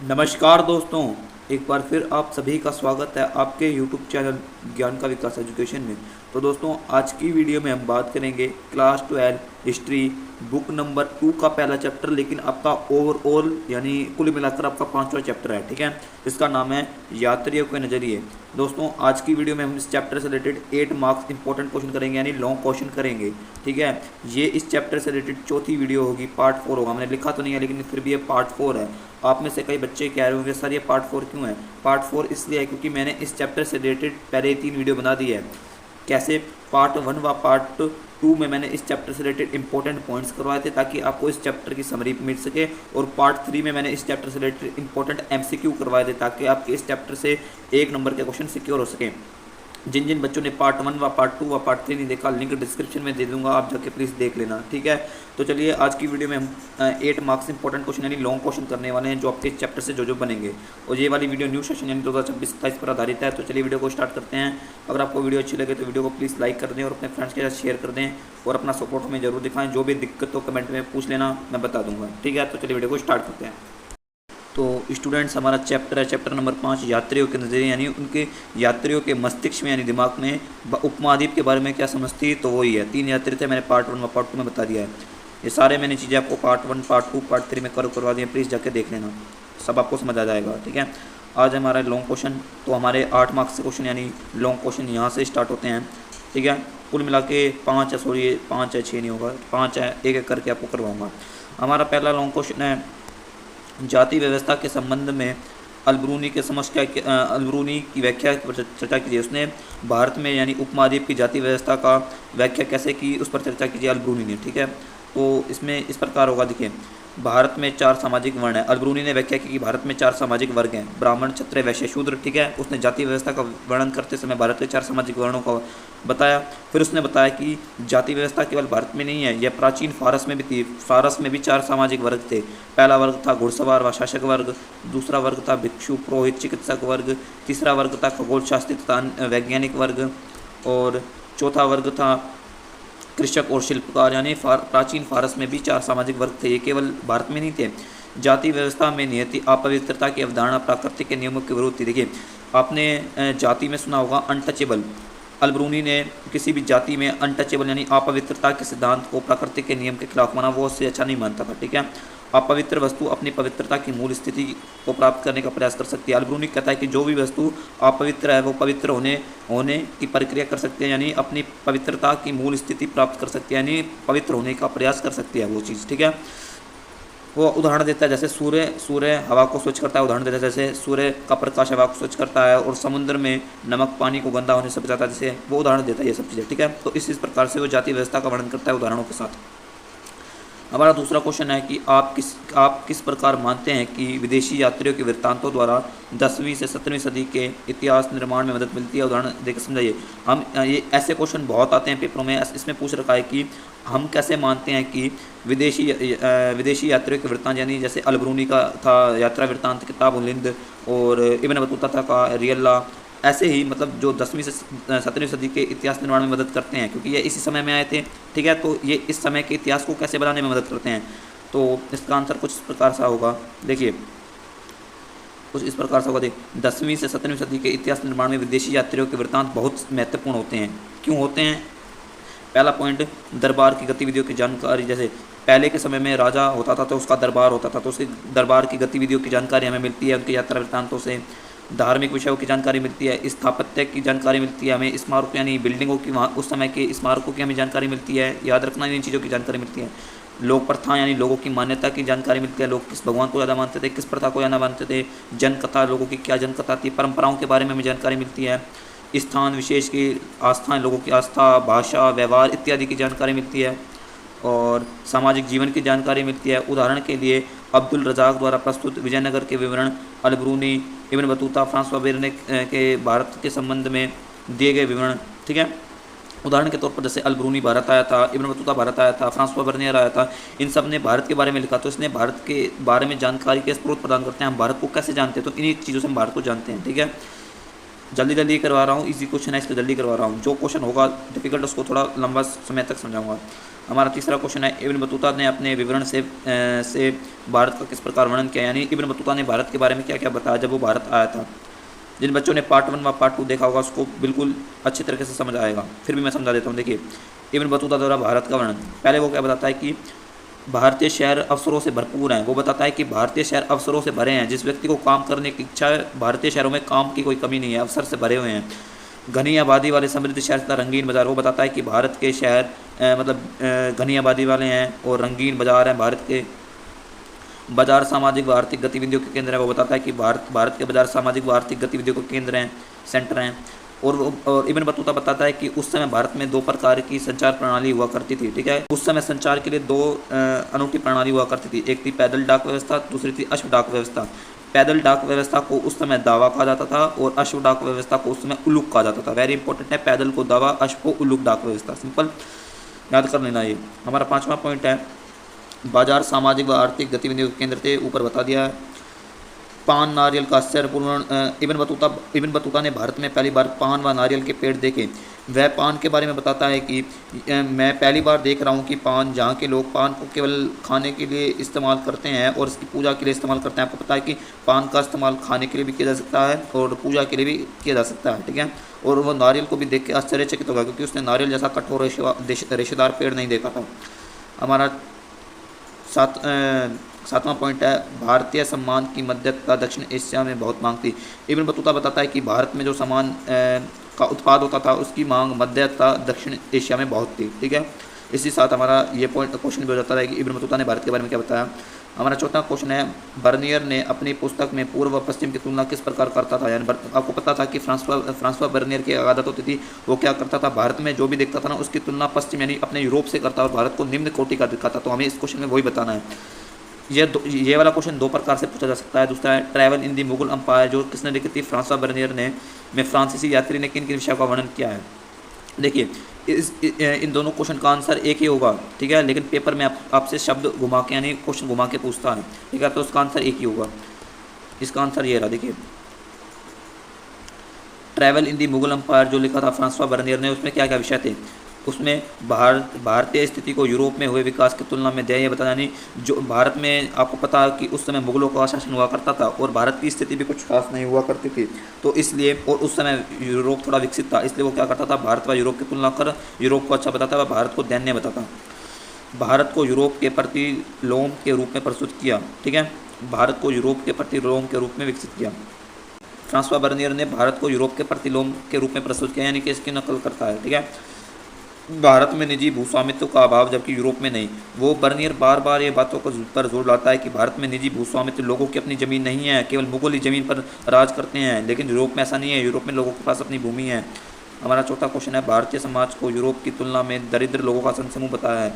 नमस्कार दोस्तों, एक बार फिर आप सभी का स्वागत है आपके YouTube चैनल ज्ञान का विकास एजुकेशन में। तो दोस्तों, आज की वीडियो में हम बात करेंगे क्लास 12 हिस्ट्री बुक नंबर 2 का पहला चैप्टर, लेकिन आपका ओवरऑल यानी कुल मिलाकर आपका 5वां चैप्टर है। ठीक है, इसका नाम है यात्रियों के नज़रिए। दोस्तों, आज की वीडियो में हम इस चैप्टर से रिलेटेड 8 मार्क्स इंपॉर्टेंट क्वेश्चन करेंगे, यानी लॉन्ग क्वेश्चन करेंगे। ठीक है, ये इस चैप्टर से रिलेटेड चौथी वीडियो होगी, पार्ट 4 होगा। मैंने लिखा तो नहीं है, लेकिन फिर भी ये पार्ट 4 है। आप में से कई बच्चे कह रहे होंगे सर ये पार्ट 4 क्यों है? पार्ट 4 इसलिए है क्योंकि मैंने इस चैप्टर से रिलेटेड पहले ही 3 वीडियो बना दी है। कैसे? पार्ट 1 व पार्ट 2 में मैंने इस चैप्टर से रिलेटेड इंपॉर्टेंट पॉइंट्स करवाए थे ताकि आपको इस चैप्टर की समरी मिल सके, और पार्ट 3 में मैंने इस चैप्टर से रिलेटेड इंपॉर्टेंट MCQ करवाए थे ताकि आपके इस चैप्टर से 1 नंबर के क्वेश्चन सिक्योर हो सकें। जिन जिन बच्चों ने पार्ट 1 व पार्ट 2 व पार्ट 3 नहीं देखा, लिंक डिस्क्रिप्शन में दे दूंगा, आप जाके प्लीज़ देख लेना। ठीक है, तो चलिए आज की वीडियो में हम 8 मार्क्स इंपॉर्टेंट क्वेश्चन यानी लॉन्ग क्वेश्चन करने वाले हैं जो आपके इस चैप्टर से जो बनेंगे, और ये वाली वीडियो न्यू सेशन यानी 2026-27 पर आधारित है। तो चलिए वीडियो को स्टार्ट करते हैं। अगर आपको वीडियो अच्छी लगे तो वीडियो को प्लीज़ लाइक कर दें और अपने फ्रेंड्स के साथ शेयर कर दें, और अपना सपोर्ट हमें जरूर दिखाएं। जो भी दिक्कत हो कमेंट में पूछ लेना, मैं बता दूंगा। ठीक है, तो चलिए वीडियो को स्टार्ट करते हैं। तो स्टूडेंट्स, हमारा चैप्टर है चैप्टर नंबर 5, यात्रियों के नज़रिए, यानी उनके यात्रियों के मस्तिष्क में यानी दिमाग में उपमहाद्वीप के बारे में क्या समझती है। तो वही है, 3 यात्री थे, मैंने पार्ट 1 व पार्ट 2 में बता दिया है। ये सारे मैंने चीज़ें आपको पार्ट 1 पार्ट 2 पार्ट 3 में करवा दी हैं, प्लीज़ जाके देख लेना, सब आपको समझ आ जाएगा। ठीक है, आज हमारा लॉन्ग क्वेश्चन, तो हमारे 8 मार्क्स के क्वेश्चन यानी लॉन्ग क्वेश्चन यहाँ से स्टार्ट होते हैं। ठीक है, कुल मिला के 5 है, सॉरी 5 है, 6 नहीं होगा, 5 है, एक एक करके आपको करवाऊँगा। हमारा पहला लॉन्ग क्वेश्चन है जाति व्यवस्था के संबंध में अलबरूनी के अलबरूनी की व्याख्या पर चर्चा कीजिए। उसने भारत में यानी उपमहाद्वीप की जाति व्यवस्था का व्याख्या कैसे की, उस पर चर्चा कीजिए अलबरूनी ने। ठीक है, तो इसमें इस प्रकार होगा, देखिए, भारत में 4 सामाजिक वर्ण है। अलबरूनी ने व्याख्या की कि भारत में 4 सामाजिक वर्ग हैं, ब्राह्मण, क्षत्रिय, वैश्य, शूद्र। ठीक है, उसने जाति व्यवस्था का वर्णन करते समय भारत के 4 सामाजिक वर्णों का बताया। फिर उसने बताया कि जाति व्यवस्था केवल भारत में नहीं है, यह प्राचीन फारस में भी थी। फारस में भी 4 सामाजिक वर्ग थे। पहला वर्ग था घुड़सवार व शासक वर्ग, दूसरा वर्ग था भिक्षु, पुरोहित, चिकित्सक वर्ग, तीसरा वर्ग था खगोल शास्त्री तथा वैज्ञानिक वर्ग, और चौथा वर्ग था कृषक और शिल्पकार। यानी प्राचीन फारस में भी 4 सामाजिक वर्ग थे, ये केवल भारत में नहीं थे। जाति व्यवस्था में नियति अपवित्रता की अवधारणा प्राकृतिक के नियमों के विरुद्ध थी। देखिए, आपने जाति में सुना होगा अनटचेबल। अलबरूनी ने किसी भी जाति में अनटचेबल यानी अपवित्रता के सिद्धांत को प्राकृतिक के नियम के खिलाफ माना, वो उससे अच्छा नहीं मानता था। ठीक है, अपवित्र वस्तु अपनी पवित्रता की मूल स्थिति को प्राप्त करने का प्रयास कर सकती है। अलबरूनी कहता है कि जो भी वस्तु अपवित्र है वो पवित्र होने की प्रक्रिया कर सकती है, यानी अपनी पवित्रता की मूल स्थिति प्राप्त कर सकती है, यानी पवित्र होने का प्रयास कर सकती है वो चीज़। ठीक है, वो उदाहरण देता है जैसे सूर्य हवा को स्वच्छ करता है, उदाहरण देता है जैसे सूर्य का प्रकाश हवा को स्वच्छ करता है, और समुद्र में नमक पानी को गंदा होने से बचाता है, जैसे वो उदाहरण देता है ये सब चीज़ें। ठीक है, तो इस प्रकार से वो जाति व्यवस्था का वर्णन करता है उदाहरणों के साथ। हमारा दूसरा क्वेश्चन है कि आप किस प्रकार मानते हैं कि विदेशी यात्रियों के वृत्तांतों द्वारा 10वीं से 17वीं सदी के इतिहास निर्माण में मदद मिलती है। उदाहरण देकर समझाइए। हम ये ऐसे क्वेश्चन बहुत आते हैं पेपरों में, इसमें पूछ रखा है कि हम कैसे मानते हैं कि विदेशी यात्रियों के वृत्तांत, यानी जैसे अलबरूनी का था यात्रा वृत्तांत किताब उलिंद, और इब्न बतूता था का रियल्ला, ऐसे ही मतलब जो 10वीं से 17वीं सदी के इतिहास निर्माण में मदद करते हैं, क्योंकि ये इसी समय में आए थे। ठीक है, तो ये इस समय के इतिहास को कैसे बनाने में मदद करते हैं। तो इसका आंसर कुछ इस प्रकार सा होगा, देखिए, कुछ इस प्रकार से होगा। देखिए, 10वीं से 17वीं सदी के इतिहास निर्माण में विदेशी यात्रियों के वृत्तांत बहुत महत्वपूर्ण होते हैं। क्यों होते हैं? पहला पॉइंट, दरबार की गतिविधियों की जानकारी। जैसे पहले के समय में राजा होता था तो उसका दरबार होता था, तो उसके दरबार की गतिविधियों की जानकारी हमें मिलती है उनके यात्रा वृत्तांतों से। धार्मिक विषयों की जानकारी मिलती है, स्थापत्य की जानकारी मिलती है हमें, स्मारक यानी बिल्डिंगों की, वहाँ उस समय के स्मारकों की हमें जानकारी मिलती है, याद रखना इन चीज़ों की जानकारी मिलती है। लोक प्रथा यानी लोगों की मान्यता की जानकारी मिलती है, लोग किस भगवान को ज़्यादा मानते थे, किस प्रथा को ज़्यादा मानते थे। जन कथा, लोगों की क्या जन कथा थी, परंपराओं के बारे में हमें जानकारी मिलती है। स्थान विशेष की आस्थाएँ, लोगों की आस्था, भाषा, व्यवहार इत्यादि की जानकारी मिलती है, और सामाजिक जीवन की जानकारी मिलती है। उदाहरण के लिए अब्दुल रज़ाक द्वारा प्रस्तुत विजयनगर के विवरण, अलबरूनी, इब्न बतूता, फ्रांसवा बेरने के भारत के संबंध में दिए गए विवरण। ठीक है, उदाहरण के तौर पर जैसे अलबरूनी भारत आया था, इब्न बतूता भारत आया था, फ्रांसवा बर्नियर आया था, इन सब ने भारत के बारे में लिखा, तो इसने भारत के बारे में जानकारी के स्रोत प्रदान करते हैं। हम भारत को कैसे जानते हैं? तो इन्हीं चीज़ों से हम भारत को जानते हैं। ठीक है, जल्दी जल्दी करवा रहा हूँ, इजी क्वेश्चन है इसको जल्दी करवा रहा हूँ, जो क्वेश्चन होगा डिफिकल्ट उसको थोड़ा लंबा समय तक समझाऊंगा। हमारा तीसरा क्वेश्चन है, इब्न बतूता ने अपने विवरण से भारत का किस प्रकार वर्णन किया, यानी इब्न बतूता ने भारत के बारे में क्या क्या बताया जब वो भारत आया था। जिन बच्चों ने पार्ट 1 व पार्ट 2 देखा होगा उसको बिल्कुल अच्छे तरीके से समझ आएगा, फिर भी मैं समझा देता हूँ। देखिए, इब्न बतूता द्वारा भारत का वर्णन, पहले वो क्या बताता है कि भारतीय शहर अवसरों से भरपूर हैं। वो बताता है कि भारतीय शहर अवसरों से भरे हैं, जिस व्यक्ति को काम करने की इच्छा है भारतीय शहरों में काम की कोई कमी नहीं है, अवसर से भरे हुए हैं। घनी आबादी वाले समृद्ध शहर तथा रंगीन बाजार, वो बताता है कि भारत के शहर घनी आबादी वाले हैं और रंगीन बाजार हैं। भारत के बाजार सामाजिक व आर्थिक गतिविधियों के केंद्र है। वो बताता है कि भारत के बाजार सामाजिक व आर्थिक गतिविधियों के केंद्र हैं, सेंटर हैं। और इब्न बतूता बताता है कि उस समय भारत में 2 प्रकार की संचार प्रणाली हुआ करती थी। ठीक है, उस समय संचार के लिए 2 अनूठी प्रणाली हुआ करती थी, एक थी पैदल डाक व्यवस्था, दूसरी थी अश्व डाक व्यवस्था। पैदल डाक व्यवस्था को उस समय दावा कहा जाता था और अश्व डाक व्यवस्था को उस समय उल्लुक कहा जाता था। वेरी इंपॉर्टेंट है, पैदल को दावा, अश्व को उल्लुक डाक व्यवस्था, सिंपल याद कर लेना। ये हमारा 5वां पॉइंट है, बाजार सामाजिक व आर्थिक गतिविधियों के केंद्र थे, ऊपर बता दिया है। पान नारियल का आश्चर्यपूर्ण, इब्न बतूता ने भारत में पहली बार पान व नारियल के पेड़ देखे। वह पान के बारे में बताता है कि मैं पहली बार देख रहा हूँ कि पान, जहाँ के लोग पान को केवल खाने के लिए इस्तेमाल करते हैं और इसकी पूजा के लिए इस्तेमाल करते हैं। आपको पता है कि पान का इस्तेमाल खाने के लिए भी किया जा सकता है और पूजा के लिए भी किया जा सकता है। ठीक है, और वो नारियल को भी देख के आश्चर्यचकित होगा क्योंकि उसने नारियल जैसा कठोर रेशेदार पेड़ नहीं देखा था। हमारा 7वां पॉइंट है, भारतीय सामान की मध्यस्थता दक्षिण एशिया में बहुत मांग थी। इब्न बतूता बताता है कि भारत में जो सामान का उत्पाद होता था उसकी मांग मध्यस्थता दक्षिण एशिया में बहुत थी। ठीक है, इसी साथ हमारा ये पॉइंट क्वेश्चन भी हो जाता है कि इब्न बतूता ने भारत के बारे में क्या बताया। हमारा चौथा क्वेश्चन है, बर्नियर ने अपनी पुस्तक में पूर्व व पश्चिम की तुलना किस प्रकार करता था। यानी आपको पता था कि फ्रांसवा बर्नियर की आदत होती थी, वो क्या करता था, भारत में जो भी देखता था ना उसकी तुलना पश्चिम यानी अपने यूरोप से करता और भारत को निम्न कोटि का दिखाता। तो हमें इस क्वेश्चन में वही बताना है। ये वाला क्वेश्चन 2 प्रकार से पूछा जा सकता है। दूसरा है, travel in the Mughal empire, जो किसने लिखी थी, फ्रांसवा बर्नियर ने, में फ्रांसीसी यात्री ने किन किन विषयों का वर्णन किया है। देखिए, इन दोनों क्वेश्चन का आंसर एक ही होगा। ठीक है, लेकिन पेपर में आपसे शब्द घुमा के यानी क्वेश्चन घुमा के पूछता है। ठीक है, तो उसका आंसर एक ही होगा। इसका आंसर ये रहा, देखिए, travel in the Mughal empire जो लिखा था फ्रांसवा बर्नियर ने, उसमें क्या क्या विषय थे। उसमें भारतीय स्थिति को यूरोप में हुए विकास की तुलना में दिया। ये बताया, यानी जो भारत में आपको पता है कि उस समय मुगलों का शासन हुआ करता था और भारत की स्थिति भी कुछ खास नहीं हुआ करती थी, तो इसलिए, और उस समय यूरोप थोड़ा विकसित था, इसलिए वो क्या करता था, भारत व यूरोप की तुलना कर यूरोप को अच्छा बताता व भारत को दैन्य बताता। भारत को यूरोप के प्रतिलोम के रूप में प्रस्तुत किया। ठीक है, भारत को यूरोप के प्रतिलोम के रूप में विकसित किया। फ्रांसवा बर्नियर ने भारत को यूरोप के प्रतिलोम के रूप में प्रस्तुत किया, यानी कि इसकी नकल करता है। ठीक है, भारत में निजी भूस्वामित्व का अभाव जबकि यूरोप में नहीं। वो बर्नियर बार बार ये बातों पर जोर डालता है कि भारत में निजी भूस्वामित्व, लोगों की अपनी ज़मीन नहीं है, केवल मुगल ही ज़मीन पर राज करते हैं, लेकिन यूरोप में ऐसा नहीं है, यूरोप में लोगों के पास अपनी भूमि है। हमारा चौथा क्वेश्चन है, भारतीय समाज को यूरोप की तुलना में दरिद्र लोगों का जनसमूह बताया है।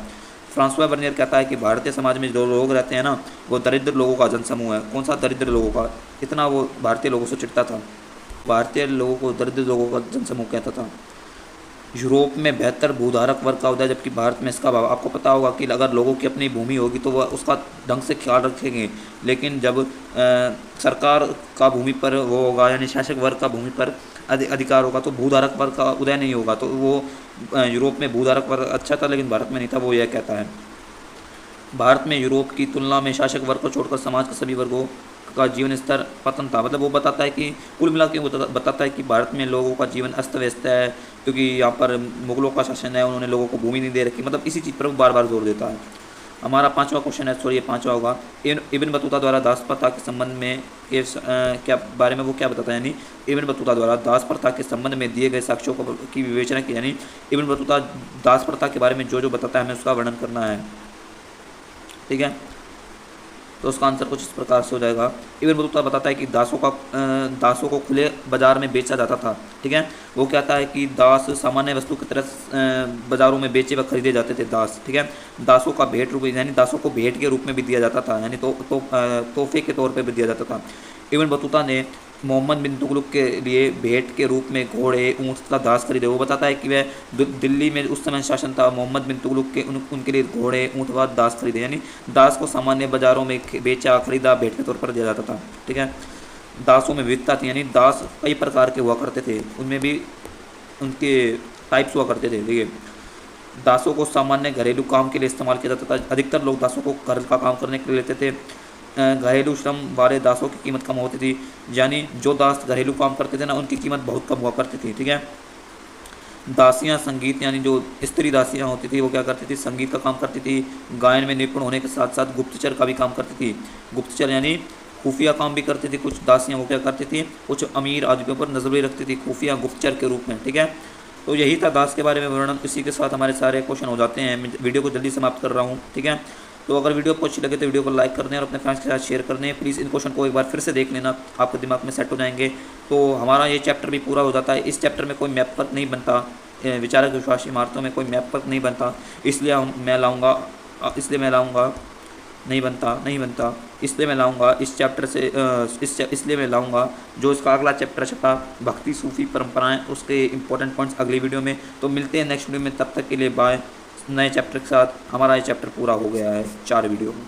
फ्रांसवा बर्नियर कहता है कि भारतीय समाज में जो लोग रहते हैं ना, वो दरिद्र लोगों का जनसमूह है। कौन सा दरिद्र लोगों का, इतना वो भारतीय लोगों से चिढ़ता था, भारतीय लोगों को दरिद्र लोगों का जनसमूह कहता था। यूरोप में बेहतर भूधारक वर्ग का उदय जबकि भारत में इसका अभाव। आपको पता होगा कि अगर लोगों की अपनी भूमि होगी तो वह उसका ढंग से ख्याल रखेंगे, लेकिन जब सरकार का भूमि पर वो होगा यानी शासक वर्ग का भूमि पर अधिकार होगा तो भूधारक वर्ग का उदय नहीं होगा। तो वो यूरोप में भूधारक वर्ग अच्छा था लेकिन भारत में नहीं था, वो यह कहता है। भारत में यूरोप की तुलना में शासक वर्ग को छोड़कर समाज के सभी वर्गों का जीवन स्तर पतन था। मतलब वो बताता है कि कुल मिला के बताता है कि भारत में लोगों का जीवन अस्त व्यस्त है क्योंकि यहाँ पर मुगलों का शासन है, उन्होंने लोगों को भूमि नहीं दे रखी। मतलब इसी चीज़ पर वो बार बार जोर देता है। हमारा 5वां क्वेश्चन है, सॉरी ये 5वां होगा, इब्न बतूता द्वारा दास प्रथा के संबंध में क्या बारे में वो क्या बताता है। यानी इब्न बतूता द्वारा दास प्रथा के संबंध में दिए गए साक्ष्यों की विवेचना की। यानी इब्न बतूता दास प्रथा के बारे में जो जो बताता है हमें उसका वर्णन करना है। ठीक है, तो उसका आंसर कुछ इस प्रकार से हो जाएगा। इब्न बतूता बताता है कि दासों को खुले बाजार में बेचा जाता था। ठीक है, वो कहता है कि दास सामान्य वस्तु की तरह बाजारों में बेचे व खरीदे जाते थे दास। ठीक है, दासों का भेंट रूप यानी दासों को भेंट के रूप में भी दिया जाता था, यानी तोहफे के तौर पर भी दिया जाता था। इब्न बतूता ने मोहम्मद बिन तुगलक के लिए भेंट के रूप में घोड़े ऊँट तथा दास खरीदे। वो बताता है कि वह दिल्ली में उस समय शासन था, मोहम्मद बिन तुगलक के उनके लिए घोड़े ऊँट व दास खरीदे, यानी दास को सामान्य बाजारों में बेचा खरीदा भेंट के तौर पर दिया जाता था। ठीक है, दासों में विविधता थी, यानी दास कई प्रकार के हुआ करते थे, उनमें भी उनके टाइप्स हुआ करते थे। देखिए, दासों को सामान्य घरेलू काम के लिए इस्तेमाल किया जाता था। अधिकतर लोग दासों को घर का काम करने के लिए लेते थे। घरेलू श्रम वाले दासों की कीमत कम होती थी, यानी जो दास घरेलू काम करते थे ना, उनकी कीमत बहुत कम हुआ करती थी। ठीक है। दासियाँ संगीत, यानी जो स्त्री दासियाँ होती थी वो क्या करती थी, संगीत का काम करती थी। गायन में निपुण होने के साथ साथ गुप्तचर का भी काम करती थी। गुप्तचर यानी खुफिया काम भी करती थी। कुछ दासियाँ वो क्या करती थी, कुछ अमीर आदमियों पर नजर भी रखती थी खुफिया गुप्तचर के रूप में। ठीक है। तो यही था दास के बारे में वर्णन। इसी के साथ हमारे सारे क्वेश्चन हो जाते हैं। मैं वीडियो को जल्दी समाप्त कर रहा हूँ। ठीक है। तो अगर वीडियो आपको अच्छी लगे तो वीडियो को लाइक कर दें और अपने फ्रेंड्स के साथ शेयर कर दें। प्लीज़ इन क्वेश्चन को एक बार फिर से देख लेना, आपके दिमाग में सेट हो जाएंगे। तो हमारा ये चैप्टर भी पूरा हो जाता है। इस चैप्टर में कोई मैप वर्क नहीं बनता, विचारक विश्वास इमारतों में कोई मैप वर्क नहीं बनता, इसलिए मैं लाऊंगा नहीं बनता, इसलिए मैं लाऊंगा इस चैप्टर से इसलिए मैं लाऊंगा जो इसका अगला चैप्टर छठा भक्ति सूफी परंपराएं, उसके इंपॉर्टेंट पॉइंट्स अगली वीडियो में। तो मिलते हैं नेक्स्ट वीडियो में, तब तक के लिए बाय। नए चैप्टर के साथ। हमारा ये चैप्टर पूरा हो गया है 4 वीडियो में।